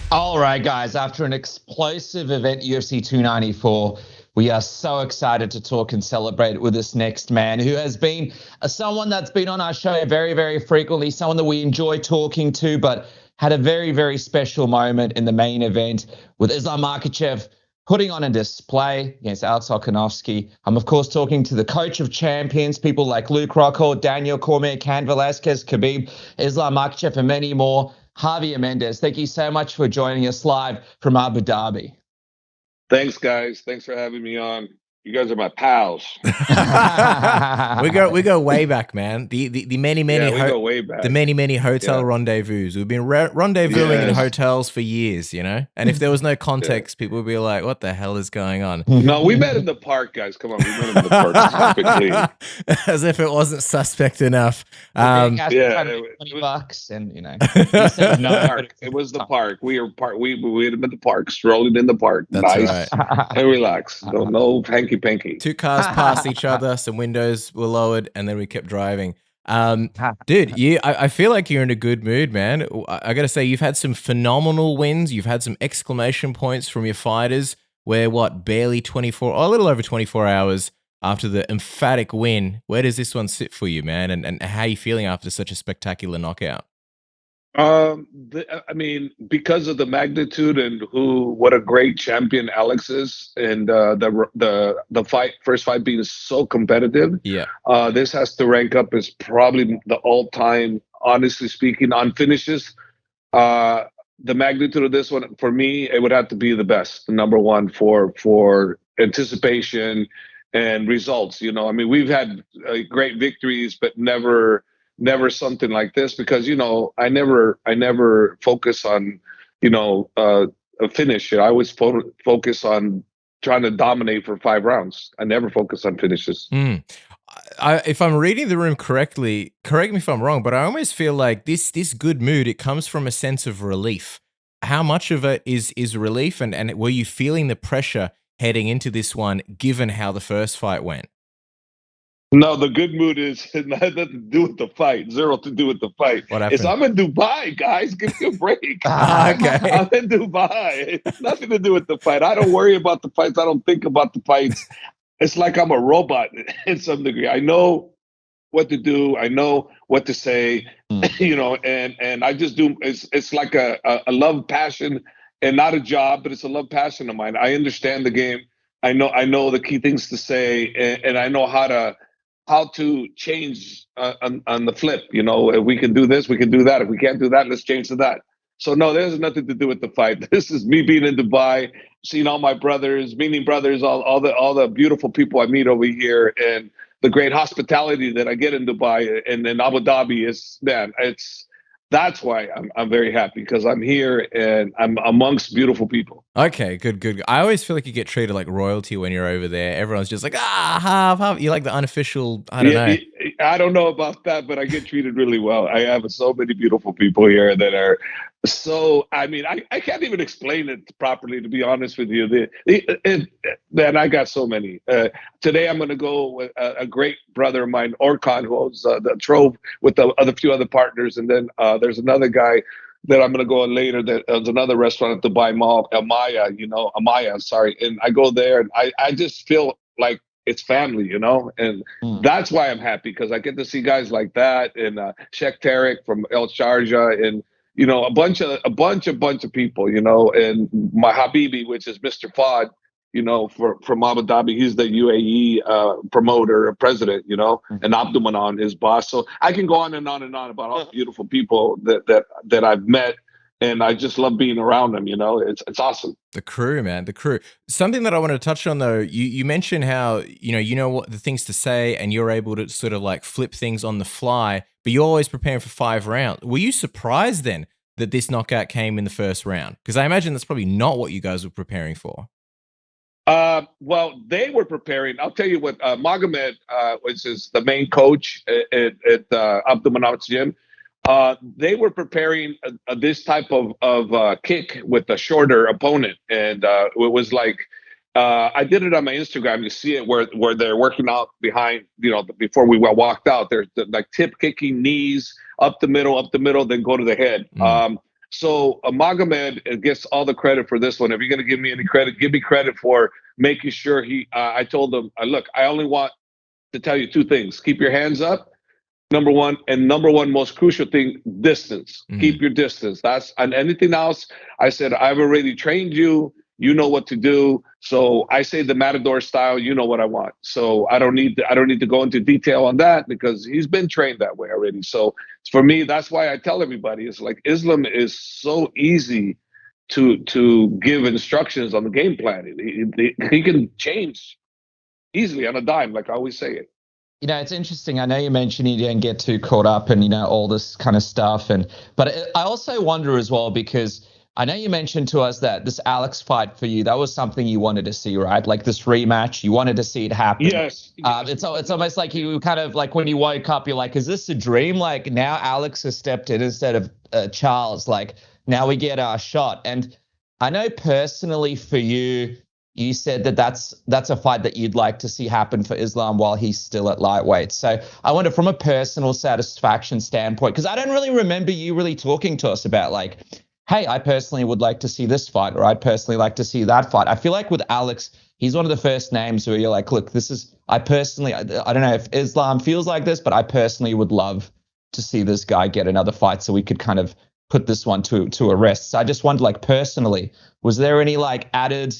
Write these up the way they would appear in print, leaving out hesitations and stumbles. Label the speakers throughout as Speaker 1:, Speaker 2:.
Speaker 1: All right, guys, after an explosive event, UFC 294, we are so excited to talk and celebrate with this next man who has been someone that's been on our show very, very frequently, someone that we enjoy talking to, but had a very, very special moment in the main event with Islam Makhachev putting on a display against Alex Volkanovski. I'm, of course, talking to the coach of champions, people like Luke Rockhold, Daniel Cormier, Can Velasquez, Khabib, Islam Makhachev, and many more. Javier Mendez, thank you so much for joining us live from Abu Dhabi.
Speaker 2: Thanks, guys. Thanks for having me on. You guys are my pals.
Speaker 3: we go way back, man. The many
Speaker 2: we go way back.
Speaker 3: The many hotel rendezvous. We've been rendezvousing in hotels for years, you know. And if there was no context, people would be like, "What the hell is going on?"
Speaker 2: No, we met in the park, guys. Come on, we met in the park.
Speaker 3: As if it wasn't suspect enough.
Speaker 1: $20, and you know,
Speaker 2: no, it was the park. We had been at the park, strolling in the park.
Speaker 3: That's
Speaker 2: nice
Speaker 3: right.
Speaker 2: and relax. No hanky panky.
Speaker 3: Two cars passed each other, some windows were lowered, and then we kept driving. Dude, I feel like you're in a good mood, man. I gotta say, you've had some phenomenal wins. You've had some exclamation points from your fighters. Where barely 24, or a little over 24 hours after the emphatic win. Where does this one sit for you, man? And how are you feeling after such a spectacular knockout?
Speaker 2: I mean, because of the magnitude and what a great champion Alex is, and the first fight being so competitive.
Speaker 3: Yeah.
Speaker 2: This has to rank up as probably the all-time, honestly speaking, on finishes. The magnitude of this one, for me, it would have to be the best, the number one for anticipation and results. You know, I mean, we've had great victories, but never something like this, because, you know, I never focus on, you know, a finish. I always focus on trying to dominate for 5 rounds. I never focus on finishes.
Speaker 3: If I'm reading the room correctly, correct me if I'm wrong, but I almost feel like this good mood, it comes from a sense of relief. How much of it is relief, and were you feeling the pressure heading into this one, given how the first fight went?
Speaker 2: No, the good mood is nothing to do with the fight. Zero to do with the fight.
Speaker 3: What happened?
Speaker 2: I'm in Dubai, guys. Give me a break.
Speaker 3: Okay.
Speaker 2: I'm in Dubai. Nothing to do with the fight. I don't worry about the fights. I don't think about the fights. It's like I'm a robot in some degree. I know what to do. I know what to say, you know, and I just do. It's like a love passion, and not a job, but it's a love passion of mine. I understand the game. I know the key things to say, and I know how to change on the flip. You know, if we can do this, we can do that. If we can't do that, let's change to that. So no, there's nothing to do with the fight. This is me being in Dubai, seeing all my brothers, meeting brothers, all the beautiful people I meet over here, and the great hospitality that I get in Dubai and in Abu Dhabi is, man, that's why I'm very happy, because I'm here and I'm amongst beautiful people.
Speaker 3: Okay, good. I always feel like you get treated like royalty when you're over there. Everyone's just like, half. You're like the unofficial, I don't know.
Speaker 2: I don't know about that, but I get treated really well. I have so many beautiful people here that are so, I mean, I can't even explain it properly, to be honest with you. Man, I got so many. Today I'm going to go with a great brother of mine, Orkan, who owns the Trove, with a few other partners. And then there's another guy that I'm going to go on later. There's another restaurant at Dubai Mall, Amaya, sorry. And I go there, and I just feel like it's family, you know, and that's why I'm happy, because I get to see guys like that, and Sheikh Tarek from El Sharjah, and, you know, a bunch of people, you know, and my Habibi, which is Mr. Fad, you know, from Abu Dhabi. He's the UAE promoter, president, you know, and Abdulmanan, his boss. So I can go on and on and on about all the beautiful people that I've met, and I just love being around them. You know, it's awesome.
Speaker 3: The crew, man, the crew. Something that I wanted to touch on, though, you mentioned how you know what the things to say, and you're able to sort of like flip things on the fly, but you're always preparing for 5 rounds. Were you surprised then that this knockout came in the first round? Because I imagine that's probably not what you guys were preparing for.
Speaker 2: Well, they were preparing. I'll tell you what, Magomed, which is the main coach at Abdulmanap's gym, they were preparing this type of kick with a shorter opponent. And it was like, I did it on my Instagram. You see it where they're working out behind, you know, before we walked out. There's like tip kicking, knees up the middle, then go to the head. So Magomed gets all the credit for this one. If you're going to give me any credit, give me credit for making sure I told him, look, I only want to tell you two things: keep your hands up, number one, and number one most crucial thing, distance. Keep your distance. That's, and anything else, I said, I've already trained you. You know what to do. So I say the Matador style, you know what I want. So I don't need to go into detail on that because he's been trained that way already. So for me, that's why I tell everybody, it's like Islam is so easy to give instructions on the game plan. He can change easily on a dime, like I always say it.
Speaker 1: You know, it's interesting. I know you mentioned you didn't get too caught up in, all this kind of stuff. But I also wonder as well, because I know you mentioned to us that this Alex fight for you, that was something you wanted to see, right? Like this rematch, you wanted to see it happen.
Speaker 2: Yes.
Speaker 1: It's almost like you kind of like when you woke up, you're like, is this a dream? Like now Alex has stepped in instead of Charles. Like now we get our shot. And I know personally for you, you said that that's a fight that you'd like to see happen for Islam while he's still at lightweight. So I wonder from a personal satisfaction standpoint, because I don't really remember you really talking to us about like, hey, I personally would like to see this fight, or I'd personally like to see that fight. I feel like with Alex, he's one of the first names where you're like, look, I don't know if Islam feels like this, but I personally would love to see this guy get another fight so we could kind of put this one to a rest. So I just wondered, like, personally, was there any like added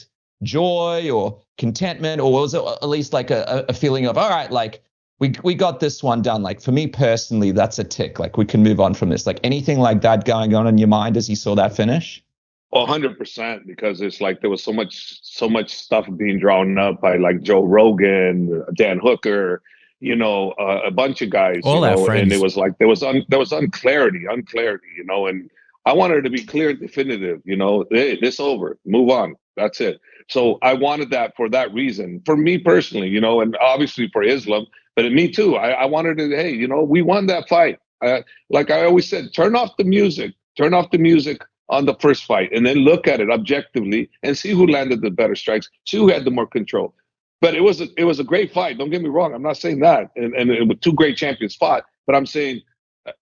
Speaker 1: joy or contentment, or was it at least like a feeling of, all right, like we got this one done? Like for me personally, that's a tick. Like we can move on from this. Like anything like that going on in your mind as you saw that finish?
Speaker 2: Well, 100%, because it's like there was so much stuff being drawn up by like Joe Rogan, Dan Hooker, a bunch of guys,
Speaker 3: all our friends.
Speaker 2: And it was like there was unclarity, and I wanted it to be clear and definitive. Hey, this over, move on, that's it. So I wanted that for that reason, for me personally, and obviously for Islam, but me too. I wanted to, hey, we won that fight. Like I always said, turn off the music on the first fight, and then look at it objectively and see who landed the better strikes, see who had the more control. But it was a great fight. Don't get me wrong. I'm not saying that. And two great champions fought, but I'm saying,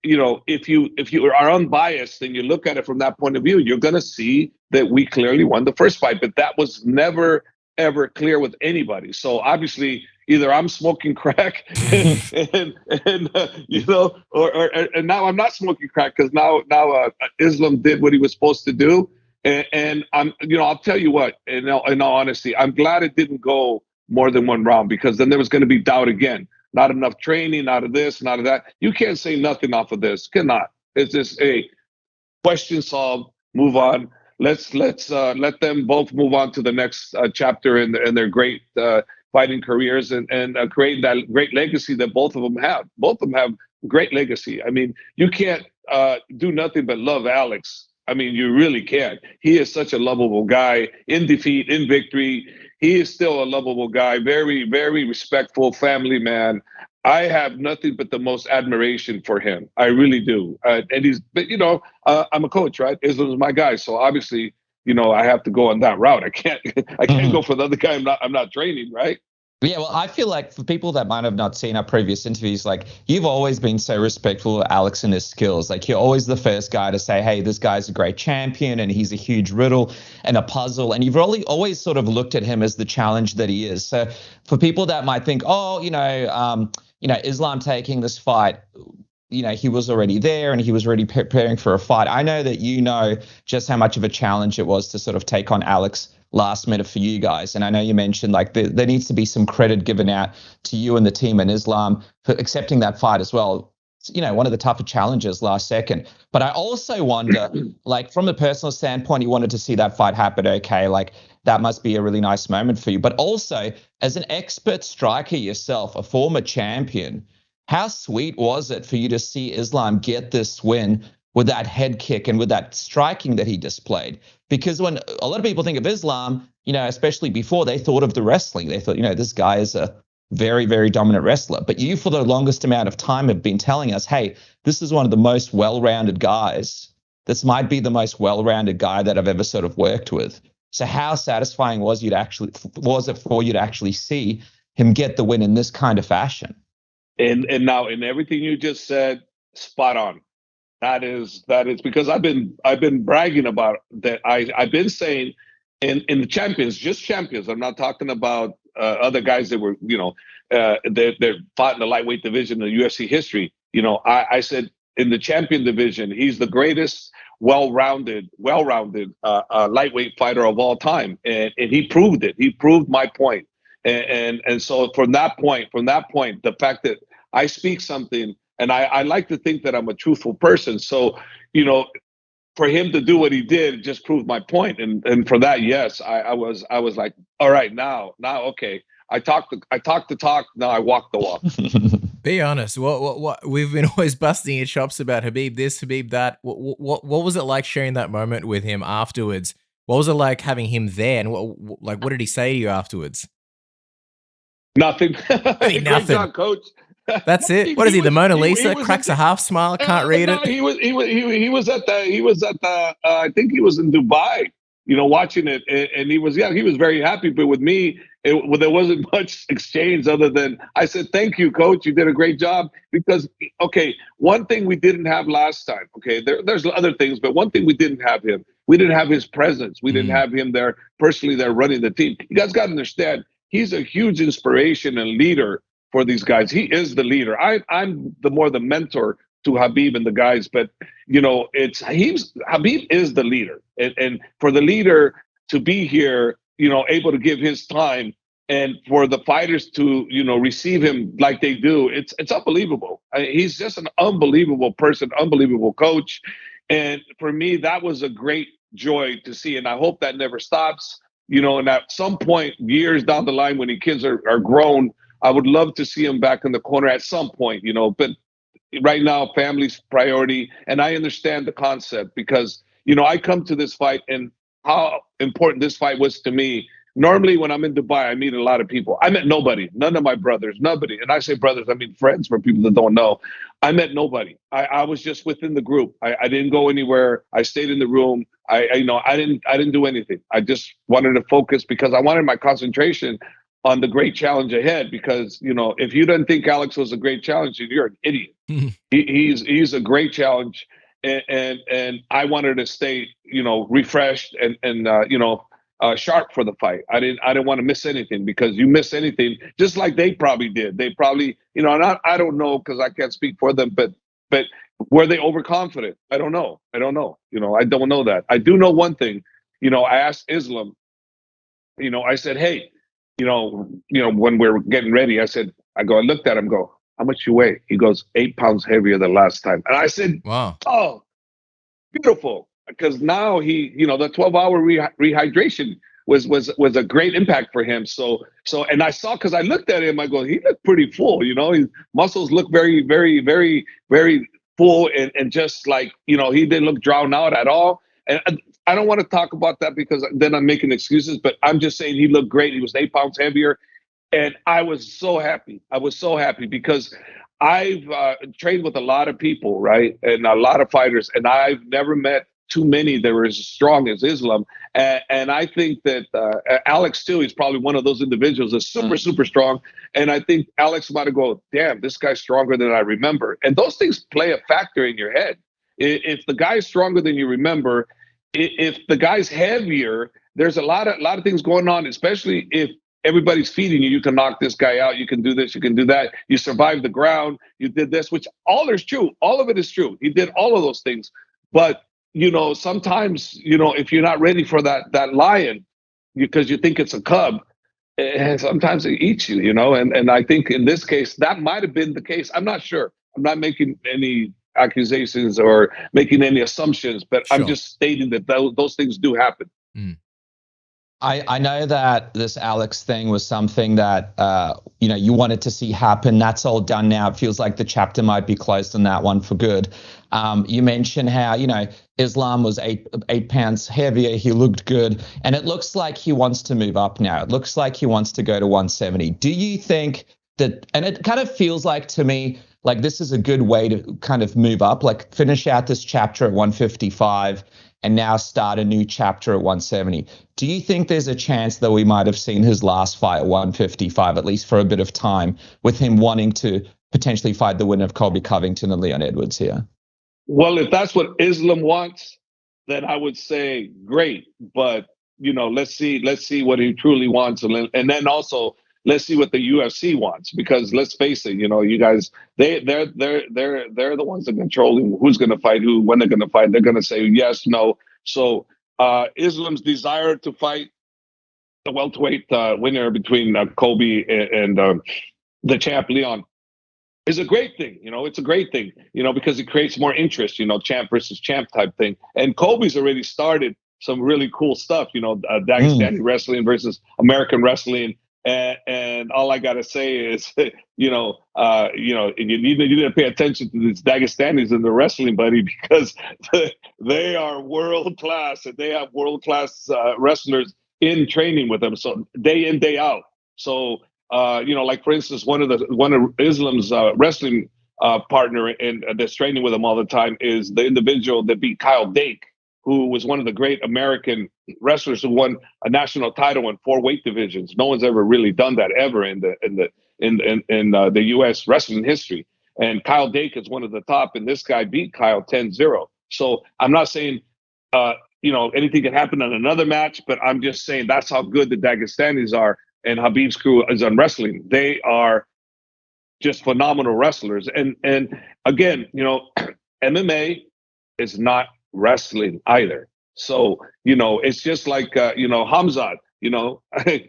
Speaker 2: if you are unbiased and you look at it from that point of view, you're going to see that we clearly won the first fight. But that was never, ever clear with anybody. So obviously, either I'm smoking crack and now I'm not smoking crack because now Islam did what he was supposed to do. And I'm, I'll tell you what, in all honesty, I'm glad it didn't go more than one round, because then there was going to be doubt again. Not enough training, not of this, not of that. You can't say nothing off of this. Cannot. It's just a question solved. Move on. Let's let them both move on to the next chapter in their great fighting careers and create that great legacy that both of them have. Both of them have great legacy. I mean, you can't do nothing but love Alex. I mean, you really can't. He is such a lovable guy, in defeat, in victory. He is still a lovable guy, very, very respectful family man. I have nothing but the most admiration for him. I really do. But I'm a coach, right? Islam's my guy. So obviously, I have to go on that route. I can't go for the other guy I'm not training, right?
Speaker 1: Yeah, well, I feel like for people that might have not seen our previous interviews, like you've always been so respectful of Alex and his skills. Like you're always the first guy to say, hey, this guy's a great champion and he's a huge riddle and a puzzle. And you've really always sort of looked at him as the challenge that he is. So for people that might think, Islam taking this fight, he was already there and he was already preparing for a fight. I know that just how much of a challenge it was to sort of take on Alex last minute for you guys. And I know you mentioned like there needs to be some credit given out to you and the team and Islam for accepting that fight as well. It's, one of the tougher challenges last second. But I also wonder, like from a personal standpoint, you wanted to see that fight happen. Okay, like that must be a really nice moment for you. But also as an expert striker yourself, a former champion, how sweet was it for you to see Islam get this win with that head kick and with that striking that he displayed? Because when a lot of people think of Islam, especially before, they thought of the wrestling. They thought, this guy is a very, very dominant wrestler. But you, for the longest amount of time, have been telling us, hey, this is one of the most well-rounded guys. This might be the most well-rounded guy that I've ever sort of worked with. So how satisfying was it for you to actually see him get the win in this kind of fashion?
Speaker 2: And now in everything you just said, spot on. That is because I've been bragging about that. I've been saying in the champions, just champions. I'm not talking about other guys that were, they fought in the lightweight division in UFC history. I said in the champion division, he's the greatest well-rounded lightweight fighter of all time, and he proved it. He proved my point, and so from that point, the fact that I speak something. And I like to think that I'm a truthful person. So, for him to do what he did just proved my point. And for that, yes, I was like, all right, now, okay. I talk the talk. Now I walk the walk.
Speaker 3: Be honest. What we've been always busting your chops about Khabib this, Khabib that. What was it like sharing that moment with him afterwards? What was it like having him there? And what did he say to you afterwards?
Speaker 2: Nothing.
Speaker 3: Nothing.
Speaker 2: Great job, coach.
Speaker 3: That's it. What is he? The Mona Lisa cracks a half smile. Can't read it.
Speaker 2: He was at the. I think he was in Dubai. Watching it, and he was very happy. But with me, there wasn't much exchange other than I said, "Thank you, coach. You did a great job." Because one thing we didn't have last time. There's other things, but one thing we didn't have him. We didn't have his presence. We didn't have him there personally. There running the team. You guys got to understand. He's a huge inspiration and leader for these guys. He is the leader. I'm the mentor to Khabib and the guys, but Khabib is the leader, and for the leader to be here, able to give his time, and for the fighters to receive him like they do, it's unbelievable. He's just an unbelievable person, unbelievable coach, and for me that was a great joy to see, and I hope that never stops. And at some point, years down the line, when the kids are grown, I would love to see him back in the corner at some point, but right now, family's priority. And I understand the concept because, I come to this fight and how important this fight was to me. Normally, when I'm in Dubai, I meet a lot of people. I met nobody, none of my brothers, nobody. And I say brothers, I mean friends for people that don't know. I met nobody. I was just within the group. I didn't go anywhere. I stayed in the room. I didn't do anything. I just wanted to focus because I wanted my concentration on the great challenge ahead, because if you didn't think Alex was a great challenge, you're an idiot. He's a great challenge, and I wanted to stay refreshed and sharp for the fight. I didn't want to miss anything, because you miss anything, just like they probably did. They probably and I don't know because I can't speak for them, but were they overconfident? I don't know. I don't know that. I do know one thing. I asked Islam. I said, hey. When we're getting ready, I looked at him, how much you weigh? He goes, 8 pounds heavier than last time. And I said, wow, oh, beautiful. Because now the 12-hour rehydration was a great impact for him. So, and I saw, because I looked at him, I go, he looked pretty full, his muscles look very, very, very, very full. And just like, he didn't look drowned out at all. And I don't want to talk about that because then I'm making excuses, but I'm just saying he looked great. He was 8 pounds heavier. And I was so happy. Because I've trained with a lot of people, right? And a lot of fighters. And I've never met too many that were as strong as Islam. And I think that Alex, too, he's probably one of those individuals that's super, super strong. And I think Alex might have go, damn, this guy's stronger than I remember. And those things play a factor in your head. If the guy's stronger than you remember, if the guy's heavier, there's a lot of things going on, especially if everybody's feeding you. You can knock this guy out. You can do this. You can do that. You survived the ground. You did this, which all is true. All of it is true. He did all of those things. But, sometimes, if you're not ready for that lion, because you think it's a cub, and sometimes it eats you, and I think in this case, that might have been the case. I'm not sure. I'm not making any accusations or making any assumptions, but sure. I'm just stating that those things do happen.
Speaker 1: I know that this Alex thing was something that you wanted to see happen. That's all done now. It feels like the chapter might be closed on that one for good. You mentioned how Islam was eight pounds heavier. He looked good, and it looks like he wants to move up now. It looks like he wants to go to 170. Do you think that? And it kind of feels like to me like this is a good way to kind of move up, like finish out this chapter at 155 and now start a new chapter at 170. Do you think there's a chance that we might have seen his last fight at 155, at least for a bit of time, with him wanting to potentially fight the winner of Colby Covington and Leon Edwards here?
Speaker 2: Well, if that's what Islam wants, then I would say great. But let's see what he truly wants, and then also let's see what the UFC wants. Because let's face it, you guys, they're the ones that control who's going to fight who, when they're going to fight. They're going to say yes, no. So Islam's desire to fight the welterweight winner between Colby and the champ Leon is a great thing. It's a great thing, because it creates more interest, champ versus champ type thing. And Colby's already started some really cool stuff, Dagestani wrestling versus American wrestling. And all I got to say is, you need to pay attention to these Dagestanis in the wrestling, buddy, because they are world class, and they have world class wrestlers in training with them. So day in, day out. So, like for instance, one of Islam's wrestling partner and that's training with him all the time is the individual that beat Kyle Dake, who was one of the great American wrestlers who won a national title in 4 weight divisions. No one's ever really done that ever in the U.S. wrestling history. And Kyle Dake is one of the top, and this guy beat Kyle 10-0. So I'm not saying anything can happen in another match, but I'm just saying that's how good the Dagestanis are. And Khabib's crew is on wrestling. They are just phenomenal wrestlers. And again, MMA is not wrestling either. So, it's just like, Hamzat,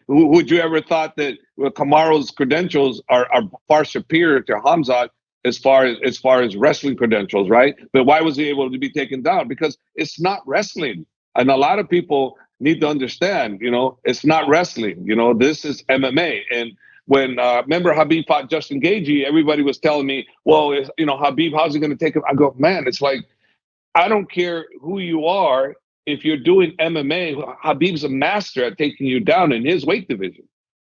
Speaker 2: would you ever thought that Kamaru's credentials are far superior to Hamzat as far as wrestling credentials, right? But why was he able to be taken down? Because it's not wrestling. And a lot of people need to understand, it's not wrestling. This is MMA. And when remember Khabib fought Justin Gaethje, everybody was telling me, well, Khabib, how's he going to take him? I go, man, it's like, I don't care who you are. If you're doing MMA, Khabib's a master at taking you down in his weight division.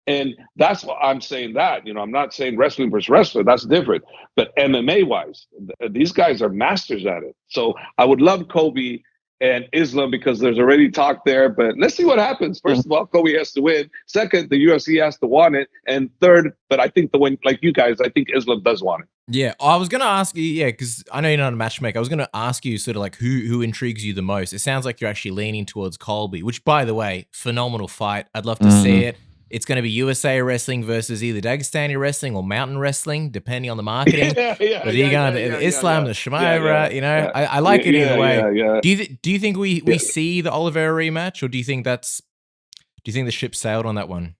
Speaker 2: And that's what I'm saying that, I'm not saying wrestling versus wrestler, that's different. But MMA wise, these guys are masters at it. So I would love Colby and Islam because there's already talk there, but let's see what happens. First of all, Colby has to win. Second, the UFC has to want it. And third, but I think the win, like you guys, I think Islam does want it.
Speaker 3: Yeah, I was going to ask you, because I know you're not a matchmaker. I was going to ask you sort of like who intrigues you the most. It sounds like you're actually leaning towards Colby, which, by the way, phenomenal fight. I'd love to see it. It's going to be USA wrestling versus either Dagestani wrestling or mountain wrestling, depending on the marketing. But you're going to Islam, the Shemaira, I like it either way. Do you think we see the Oliveira rematch, or do you think the ship sailed on that one?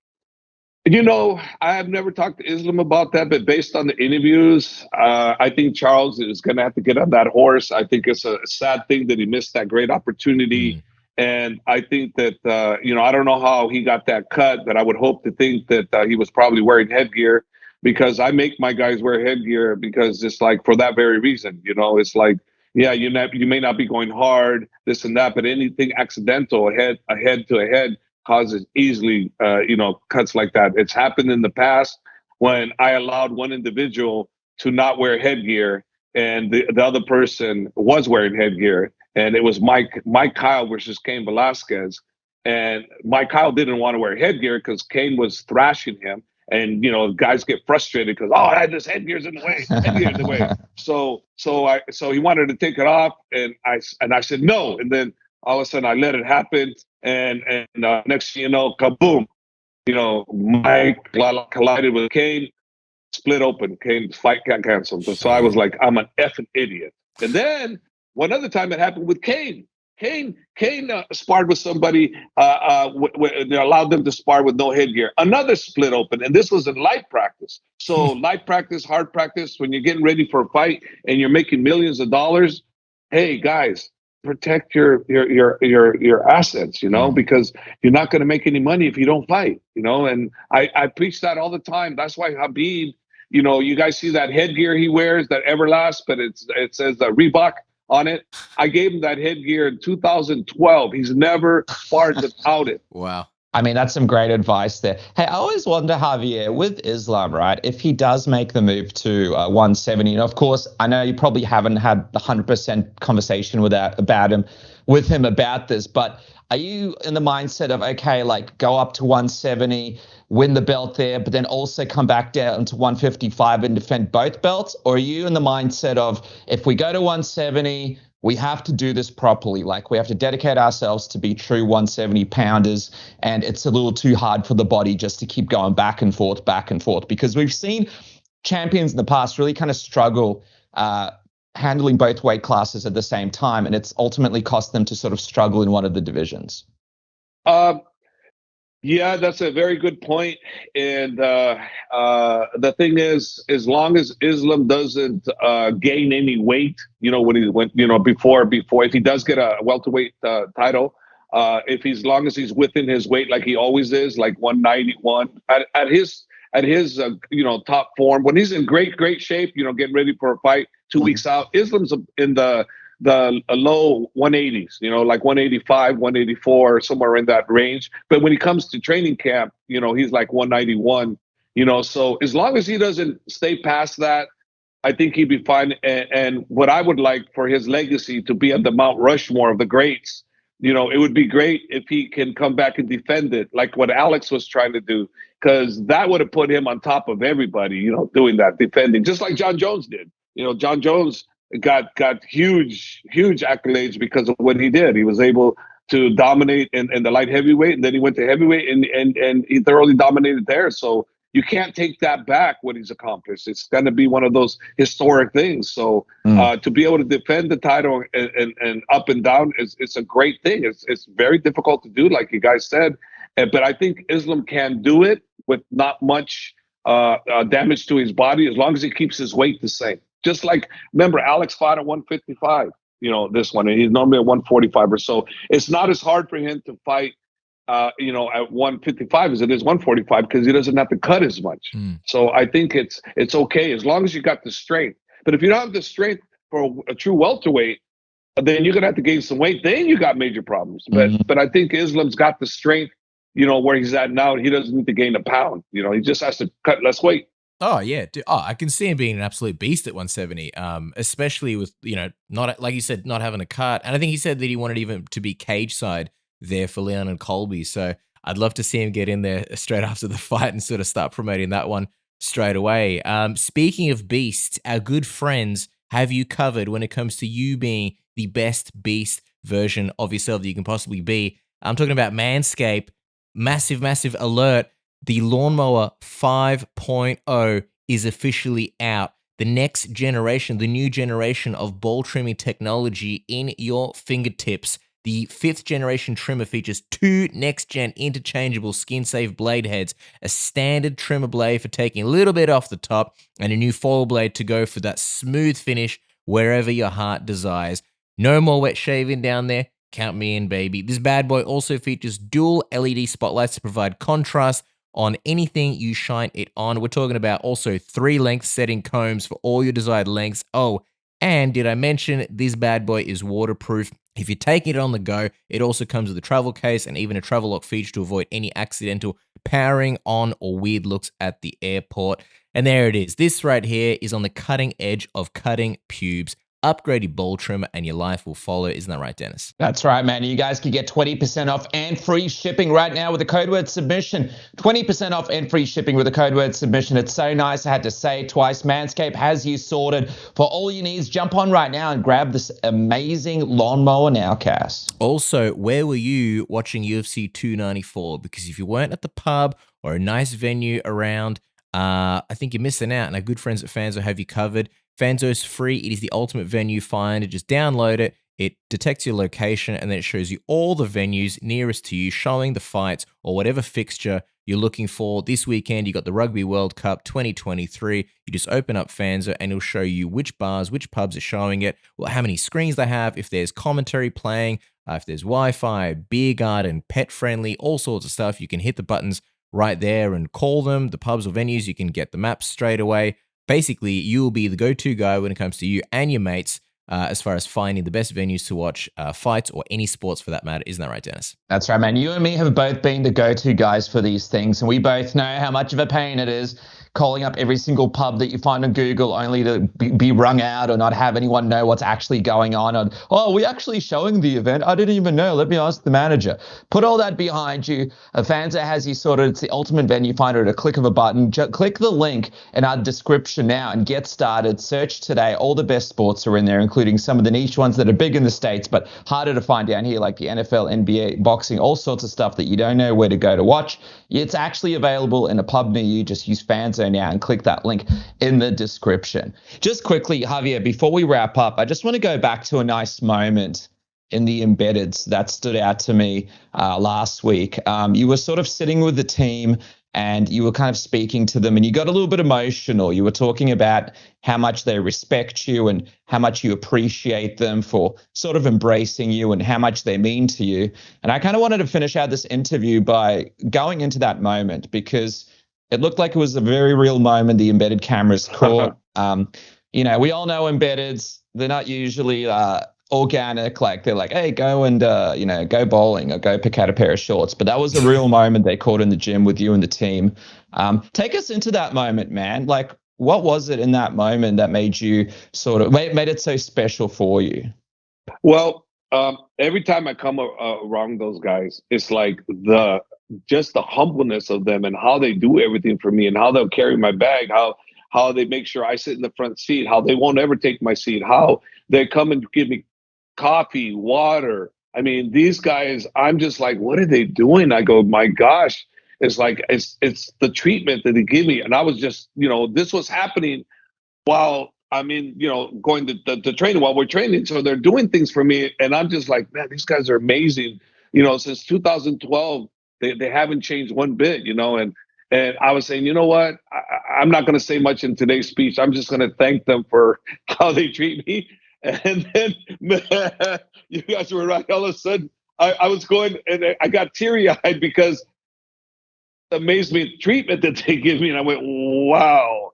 Speaker 2: I have never talked to Islam about that, but based on the interviews, I think Charles is going to have to get on that horse. I think it's a sad thing that he missed that great opportunity. And I think that, I don't know how he got that cut, but I would hope to think that he was probably wearing headgear, because I make my guys wear headgear because it's like for that very reason. It's like, yeah, you may not be going hard, this and that, but anything accidental, a head to a head, causes easily, cuts like that. It's happened in the past when I allowed one individual to not wear headgear and the other person was wearing headgear. And it was Mike Kyle versus Cain Velasquez. And Mike Kyle didn't want to wear headgear because Cain was thrashing him. And, guys get frustrated because, I had this headgear's in the way, headgear's in the way. So he wanted to take it off. And I said, no. And then all of a sudden I let it happen. And next thing you know, kaboom, Mike collided with Cain, split open. Cain's fight got canceled. So I was like, I'm an effing idiot. And then one other time it happened with Cain. Cain sparred with somebody, they allowed them to spar with no headgear. Another split open, and this was in light practice. So light practice, hard practice, when you're getting ready for a fight and you're making millions of dollars, hey guys, protect your assets, because you're not going to make any money if you don't fight, and I preach that all the time. That's why Khabib, you guys see that headgear he wears, that Everlast, but it says Reebok on it. I gave him that headgear in 2012. He's never sparred without it.
Speaker 3: Wow.
Speaker 1: I mean, that's some great advice there. Hey, I always wonder, Javier, with Islam, right, if he does make the move to 170, and of course, I know you probably haven't had the 100% conversation with him about this, but are you in the mindset of, okay, like go up to 170, win the belt there, but then also come back down to 155 and defend both belts? Or are you in the mindset of, if we go to 170, we have to do this properly. Like we have to dedicate ourselves to be true 170 pounders. And it's a little too hard for the body just to keep going back and forth, because we've seen champions in the past really kind of struggle handling both weight classes at the same time. And it's ultimately cost them to sort of struggle in one of the divisions.
Speaker 2: Yeah, that's a very good point. And the thing is, as long as Islam doesn't gain any weight, before if he does get a welterweight title, as long as he's within his weight, like he always is, like 191 at his top form, when he's in great shape, getting ready for a fight 2 weeks out, Islam's in the low 180s, like 185, 184, somewhere in that range. But when he comes to training camp, he's like 191, so as long as he doesn't stay past that, I think he'd be fine. And what I would like for his legacy to be at the Mount Rushmore of the greats, it would be great if he can come back and defend it like what Alex was trying to do, because that would have put him on top of everybody, doing that, defending, just like John Jones did. John Jones got huge accolades because of what he did. He was able to dominate in the light heavyweight, and then he went to heavyweight and he thoroughly dominated there. So you can't take that back, what he's accomplished. It's going to be one of those historic things. So to be able to defend the title and up and down, it's a great thing. It's very difficult to do, like you guys said. But I think Islam can do it with not much damage to his body, as long as he keeps his weight the same. Just like, remember, Alex fought at 155, this one, and he's normally at 145 or so. It's not as hard for him to fight, at 155 as it is 145, because he doesn't have to cut as much. So I think it's okay as long as you got the strength. But if you don't have the strength for a true welterweight, then you're gonna have to gain some weight. Then you got major problems. But I think Islam's got the strength, where he's at now. He doesn't need to gain a pound. He just has to cut less weight.
Speaker 3: Oh yeah, dude. Oh, I can see him being an absolute beast at 170. Especially with not, like you said, not having a cut, and I think he said that he wanted even to be cage side there for Leon and Colby. So I'd love to see him get in there straight after the fight and sort of start promoting that one straight away. Speaking of beasts, our good friends have you covered when it comes to you being the best beast version of yourself that you can possibly be. I'm talking about Manscaped. Massive alert. The Lawnmower 5.0 is officially out. The next generation, the new generation of ball trimming technology in your fingertips. The 5th generation trimmer features 2 next-gen interchangeable skin-safe blade heads, a standard trimmer blade for taking a little bit off the top, and a new foil blade to go for that smooth finish wherever your heart desires. No more wet shaving down there. Count me in, baby. This bad boy also features dual LED spotlights to provide contrast on anything you shine it on. We're talking about also 3 length setting combs for all your desired lengths. Oh, and did I mention this bad boy is waterproof? If you're taking it on the go, it also comes with a travel case and even a travel lock feature to avoid any accidental powering on or weird looks at the airport. And there it is. This right here is on the cutting edge of cutting pubes. Upgrade your ball trimmer and your life will follow. Isn't that right, Dennis?
Speaker 1: That's right, man. You guys can get 20% off and free shipping right now with the code word submission. 20% off and free shipping with the code word submission. It's so nice. I had to say it twice. Manscaped has you sorted for all your needs. Jump on right now and grab this amazing lawnmower now, Cass.
Speaker 3: Also, where were you watching UFC 294? Because if you weren't at the pub or a nice venue around, I think you're missing out. And our good friends at Fanzo have you covered. Fanzo's free. It is the ultimate venue finder. Just download it. It detects your location and then it shows you all the venues nearest to you, showing the fights or whatever fixture you're looking for. This weekend, you got the Rugby World Cup 2023. You just open up Fanzo and it'll show you which bars, which pubs are showing it, how many screens they have, if there's commentary playing, if there's Wi-Fi, beer garden, pet friendly, all sorts of stuff. You can hit the buttons right there and call them, the pubs or venues. You can get the maps straight away. Basically, you will be the go-to guy when it comes to you and your mates as far as finding the best venues to watch fights or any sports for that matter. Isn't that right, Dennis?
Speaker 1: That's right, man. You and me have both been the go-to guys for these things, and we both know how much of a pain it is calling up every single pub that you find on Google only to be rung out or not have anyone know what's actually going on. Oh, we're actually showing the event. I didn't even know. Let me ask the manager. Put all that behind you. Afanza has you sorted. It's the ultimate venue finder at a click of a button. Click the link in our description now and get started. Search today. All the best sports are in there, including some of the niche ones that are big in the States, but harder to find down here, like the NFL, NBA, boxing, all sorts of stuff that you don't know where to go to watch. It's actually available in a pub near you. Just use Fanzo now and click that link in the description. Just quickly, Javier, before we wrap up, I just want to go back to a nice moment in the embeddeds that stood out to me last week. You were sort of sitting with the team and you were kind of speaking to them and you got a little bit emotional. You were talking about how much they respect you and how much you appreciate them for sort of embracing you and how much they mean to you. And I kind of wanted to finish out this interview by going into that moment because it looked like it was a very real moment the embedded cameras caught. We all know embeddeds. They're not usually organic, like they're like, hey, go and go bowling or go pick out a pair of shorts. But that was a real moment they caught in the gym with you and the team. Take us into that moment, man. Like, what was it in that moment that made you sort of made it so special for you?
Speaker 2: Well, every time I come around those guys, it's like just the humbleness of them and how they do everything for me and how they'll carry my bag, how they make sure I sit in the front seat, how they won't ever take my seat, how they come and give me coffee, water. I mean, these guys, I'm just like, what are they doing? I go, my gosh. It's like, it's the treatment that they give me. And I was just, this was happening while going to training, while we're training. So they're doing things for me. And I'm just like, man, these guys are amazing. Since 2012, they haven't changed one bit, and I was saying, you know what? I'm not going to say much in today's speech. I'm just going to thank them for how they treat me. And then you guys were right. All of a sudden, I was going and I got teary-eyed because the amazement treatment that they give me. And I went, wow,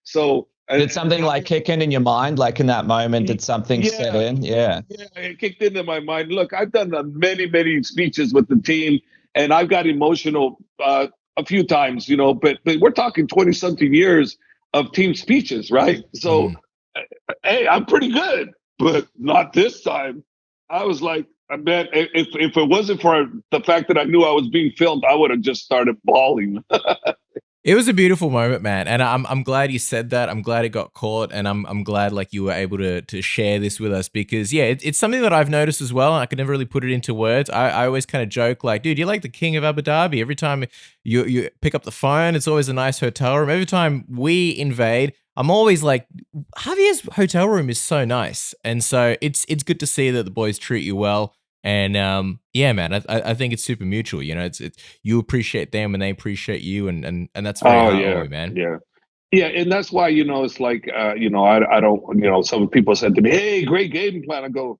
Speaker 2: So
Speaker 1: did something like kick in your mind, like in that moment? Did something set in? Yeah,
Speaker 2: it kicked into my mind. Look, I've done many, many speeches with the team, and I've got emotional a few times, but we're talking 20-something years of team speeches, right? So, hey, I'm pretty good, but not this time. I was like, I bet if it wasn't for the fact that I knew I was being filmed, I would have just started bawling.
Speaker 3: It was a beautiful moment, man, and I'm glad you said that. I'm glad it got caught, and I'm glad like you were able to share this with us because it's something that I've noticed as well. And I could never really put it into words. I always kind of joke like, dude, you're like the king of Abu Dhabi. Every time you pick up the phone, it's always a nice hotel room. Every time we invade, I'm always like, Javier's hotel room is so nice, and so it's good to see that the boys treat you well. And man, I think it's super mutual. It's you appreciate them and they appreciate you, and that's very heartwarming, man.
Speaker 2: Yeah, and that's why it's like I don't some people said to me, "Hey, great game plan." I go,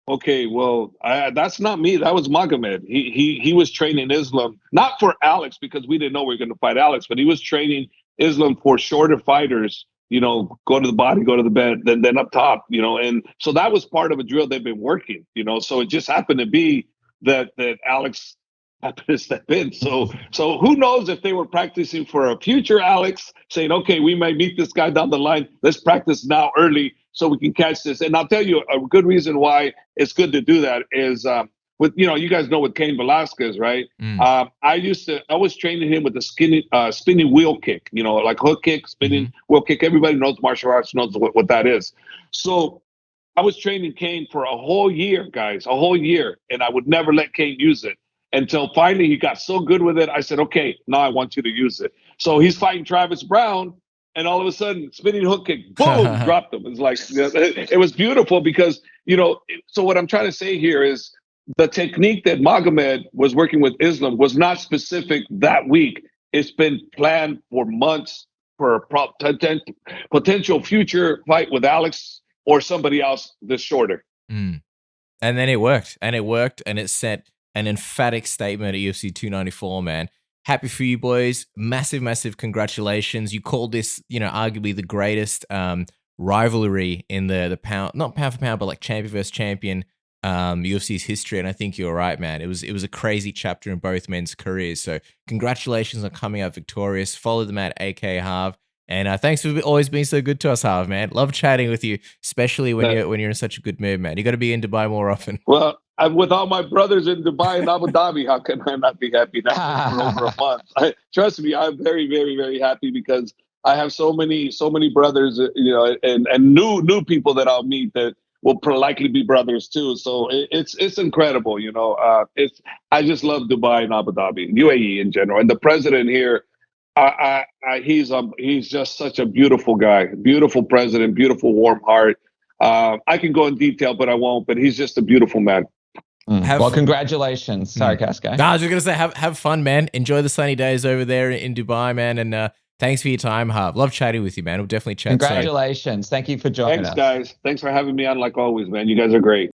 Speaker 2: "Okay, well, that's not me. That was Magomed. He was training Islam not for Alex because we didn't know we were going to fight Alex, but he was training Islam for shorter fighters." Go to the body, go to the bed, then up top, and so that was part of a drill they've been working, so it just happened to be that Alex happened to step in. So who knows if they were practicing for a future Alex saying, okay, we might meet this guy down the line. Let's practice now early so we can catch this. And I'll tell you a good reason why it's good to do that is, with you guys know with Cain Velasquez, right? I was training him with the spinning wheel kick, like hook kick, spinning wheel kick. Everybody knows martial arts, knows what that is. So I was training Cain for a whole year, guys, a whole year, and I would never let Cain use it until finally he got so good with it. I said, okay, now I want you to use it. So he's fighting Travis Brown, and all of a sudden, spinning hook kick, boom, dropped him. It's like it was beautiful because so what I'm trying to say here is, the technique that Magomed was working with Islam was not specific that week. It's been planned for months for a potential future fight with Alex or somebody else that's shorter.
Speaker 3: And then it worked, and it set an emphatic statement at UFC 294, man. Happy for you boys. Massive, massive congratulations. You called this, arguably the greatest rivalry in the pound, not pound for pound, but like champion versus champion UFC's history. And I think you're right, man. It was a crazy chapter in both men's careers. So congratulations on coming out victorious. Follow them at AK Harv. And thanks for always being so good to us, Harv, man. Love chatting with you, especially when you're in such a good mood, man. You got to be in Dubai more often.
Speaker 2: Well, I'm with all my brothers in Dubai and Abu Dhabi. How can I not be happy now for over a month? Trust me, I'm very, very, very happy because I have so many brothers, and new people that I'll meet that will likely be brothers too. So it's incredible, I just love Dubai and Abu Dhabi, UAE in general, and the president here. He's just such a beautiful guy, beautiful president, beautiful warm heart. I can go in detail, but I won't. But he's just a beautiful man.
Speaker 1: Well, congratulations. Sorry, Casco.
Speaker 3: No, I was just gonna say, have fun, man. Enjoy the sunny days over there in Dubai, man. And thanks for your time, Harv. Love chatting with you, man. We'll definitely chat.
Speaker 1: Congratulations. Thank you for joining us.
Speaker 2: Thanks, guys. Thanks for having me on, like always, man. You guys are great.